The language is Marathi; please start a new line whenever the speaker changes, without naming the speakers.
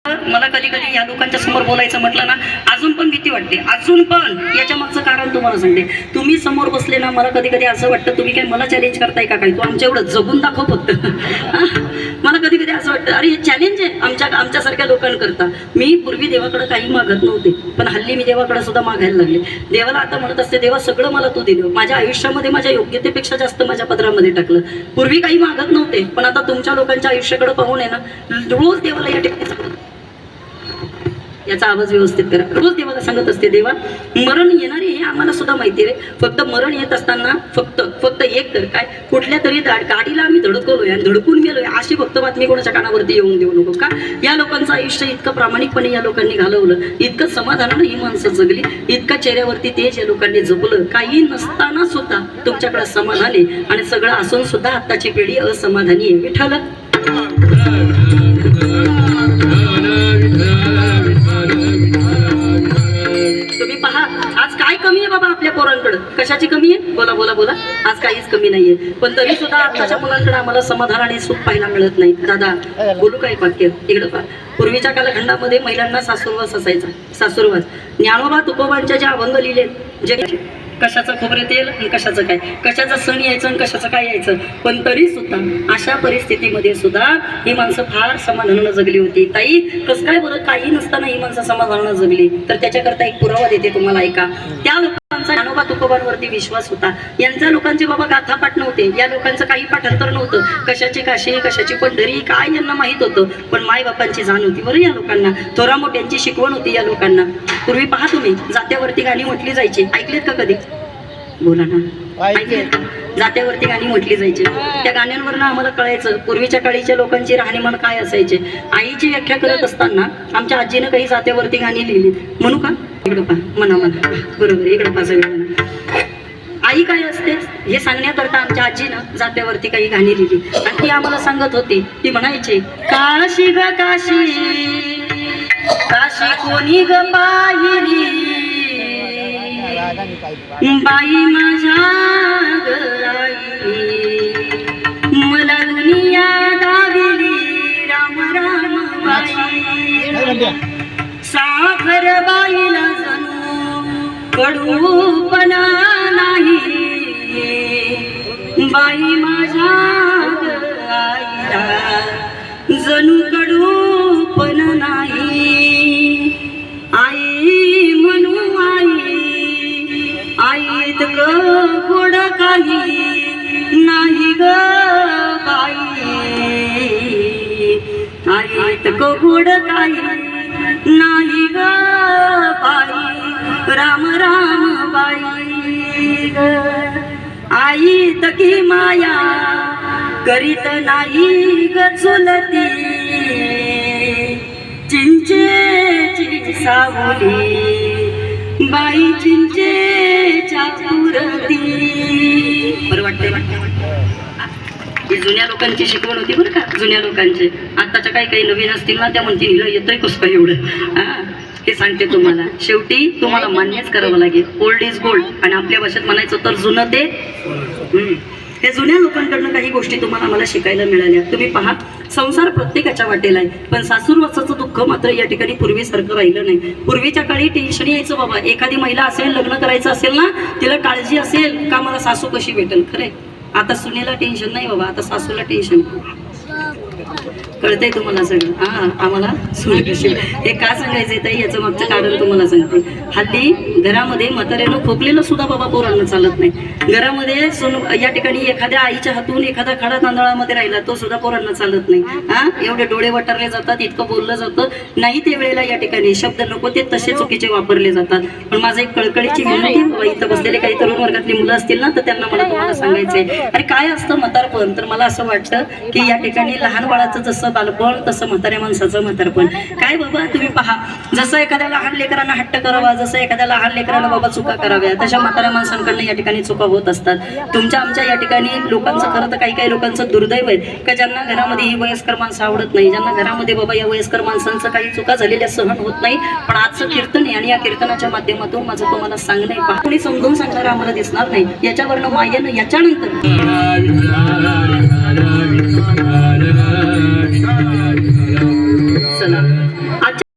मला कधी कधी या लोकांच्या समोर बोलायचं म्हटलं ना अजून पण भीती वाटते. अजून पण याच्या मागचं कारण तुम्हाला सांगते. तुम्ही समोर बसले ना मला कधी कधी असं वाटतं तुम्ही काय मला चॅलेंज करताय का काही, तू आमच्या एवढं जगून दाखव फक्त. मला कधी कधी असं वाटतं अरे हे चॅलेंज आहे आमच्यासारख्या लोकांकरता. मी पूर्वी देवाकडे काही मागत नव्हते पण हल्ली मी देवाकडे सुद्धा मागायला लागले. देवाला आता म्हणत असते देवा सगळं मला तू दिलं, माझ्या आयुष्यामध्ये माझ्या योग्यतेपेक्षा जास्त माझ्या पदरामध्ये टाकलं. पूर्वी काही मागत नव्हते पण आता तुमच्या लोकांच्या आयुष्याकडे पाहून आहे ना रोज देवाला या ठिकाणी याचा आवाज व्यवस्थित करा. रोज देवाला सांगत असते देवा मरण येणारे हे आम्हाला सुद्धा माहिती रे, फक्त मरण येत असताना फक्त एक तर काय कुठल्या तरी गाडीला आम्ही धडकलोय आणि धडकून गेलोय अशी फक्त बातमी कोणाच्या कानावरती येऊन देऊ नको. का या लोकांचं आयुष्य इतकं प्रामाणिकपणे या लोकांनी घालवलं, इतकं समाधानानं ही माणसं जगली, इतकं चेहऱ्यावरती तेज या लोकांनी जपलं. काही नसताना सुद्धा तुमच्याकडे समाधान आहे आणि सगळं असून सुद्धा आत्ताची पिढी असमाधानी आहे. विठ्ठल तुम्ही पहा आज काय कमी आहे बाबा आपल्या पोरांकडे, कशाची कमी आहे बोला बोला बोला. आज काहीच कमी नाहीये पण तरी सुद्धा आताच्या मुलांकडे आम्हाला समाधान आणि सुख पाहायला मिळत नाही. दादा बोलू काय वाक्य इकडे पहा. पूर्वीच्या कालखंडामध्ये महिलांना सासूरवास असायचा. सासूरवास ज्ञानोबा तुकोबांच्या ज्या अभंग लिहिले जे कशाचं खोबरे तेल आणि कशाचं काय, कशाचं सण यायचं आणि कशाचं काय यायचं, पण तरी सुद्धा अशा परिस्थितीमध्ये सुद्धा ही माणसं फार समाधानानं जगली होती. ताई कसं काय बरं काही नसताना ही माणसं समाधानानं जगली तर त्याच्याकरता एक पुरावा देते तुम्हाला ऐका. त्या लोकांचा ज्ञानोबा तुकोबांवरती विश्वास होता. यांच्या लोकांचे बाबा गाथा पाठ नव्हते, या लोकांचं काही पाठांतर नव्हतं. कशाची काशी कशाची पंढरी काय यांना माहित होतं पण माय बापांची जाण होती बरं या लोकांना. थोरा मोठ्यांची शिकवण होती या लोकांना. पूर्वी पहा तुम्ही जात्यावरती गाणी म्हटली जायची, ऐकलेत का कधी बोला ना, ऐकलेत? जात्यावरती गाणी म्हटली जायची. त्या गाण्यांवरनं आम्हाला कळायचं पूर्वीच्या काळीच्या लोकांची राहणीमान काय असायचे. आईची व्याख्या करत असताना आमच्या आजीनं काही जात्यावरती गाणी लिहिली. म्हणू का इकडं पहा म्हणा बरोबर इकडं पहा सगळं. आई काय असते हे सांगण्याकरता आमच्या आजीनं जात्यावरती काही गाणी लिहिली आणि ती आम्हाला सांगत होती. ती म्हणायची काशी ग काशी काशी कोणी ग पाहिली बाई माझ्या मला दुनिया दाविली राम राम बाई साखर बाईला जणू कडूपणा नाही बाई माझ्या आईला जणू कडूपणा नाही. आई म्हणू आई ग गोड काही नाही ग बाई, आईत ग गोड काही नाही ग बाई राम राम बाई ग. आईत की माया करीत नाही ग चुलती चिंचेची सावली बाई चिंचेच्या पुरती. बरं वाटतंय ही जुन्या लोकांची शिकवण होती बरं का. जुन्या लोकांचे आत्ताच्या काही नवीन असतील ना त्या म्हणतील हिला येतोय कसं काय एवढं. हे सांगते तुम्हाला शेवटी तुम्हाला मान्यच करावं लागेल. ओल्ड इज गोल्ड आणि आपल्या भाषेत म्हणायचं तर जुनं ते हे जुन्या लोकांकडनं काही गोष्टी तुम्हाला मला शिकायला मिळाल्या. तुम्ही पहा संसार प्रत्येकाच्या वाटेला आहे पण सासूरवासाचं दुःख मात्र या ठिकाणी पूर्वीसारखं राहिलं नाही. पूर्वीच्या काळी टेन्शन यायचं बाबा. एखादी महिला असेल लग्न करायचं असेल ना तिला काळजी असेल का मला सासू कशी भेटेल. खरे आता सुनेला टेन्शन नाही बाबा, आता सासूला टेन्शन. कळतंय तुम्हाला सगळं. आम्हाला सून कशी हे का सांगायचंय ताई याचं मागचं कारण तुम्हाला सांगते. हल्ली घरामध्ये म्हाताऱ्यानं खोकलेलं सुद्धा बाबा पोरांना चालत नाही. घरामध्ये सून या ठिकाणी एखाद्या आईच्या हातून एखादा खडा तांदळामध्ये राहिला तो सुद्धा पोरांना चालत नाही. एवढे डोळे वटारले जातात, इतकं बोललं जातं नाही ते वेळेला या ठिकाणी शब्द नको ते तसे चुकीचे वापरले जातात. पण माझं एक कळकळीची विनंती इथं बसलेले काही तरुण वर्गातली मुलं असतील ना तर त्यांना मला तुम्हाला सांगायचंय अरे काय असतं म्हातारपण. तर मला असं वाटतं की या ठिकाणी लहान बाळाचं जसं बालपण तसं म्हाताऱ्या माणसाचं म्हातारपण. काय बाबा तुम्ही पहा जसं एखाद्या लहान लेकरांना हट्ट करावा, जसं एखाद्या लहान लेकरांना बाबा चुका कराव्या तशा म्हाताऱ्या माणसांकडनं या ठिकाणी चुका होत असतात. तुमच्या आमच्या या ठिकाणी लोकांचं खरं तर काही लोकांचं दुर्दैव आहे का ज्यांना घरामध्ये ही वयस्कर माणसं आवडत नाही, ज्यांना घरामध्ये बाबा या वयस्कर माणसांचं काही चुका झालेल्या सहन होत नाही. पण आजचं कीर्तन आहे आणि या कीर्तनाच्या माध्यमातून माझं तुम्हाला सांगणं आहे कोणी समजून सांगणारं आम्हाला दिसणार नाही. याच्यावरनं मायेनं याच्यानंतर चला आजच्या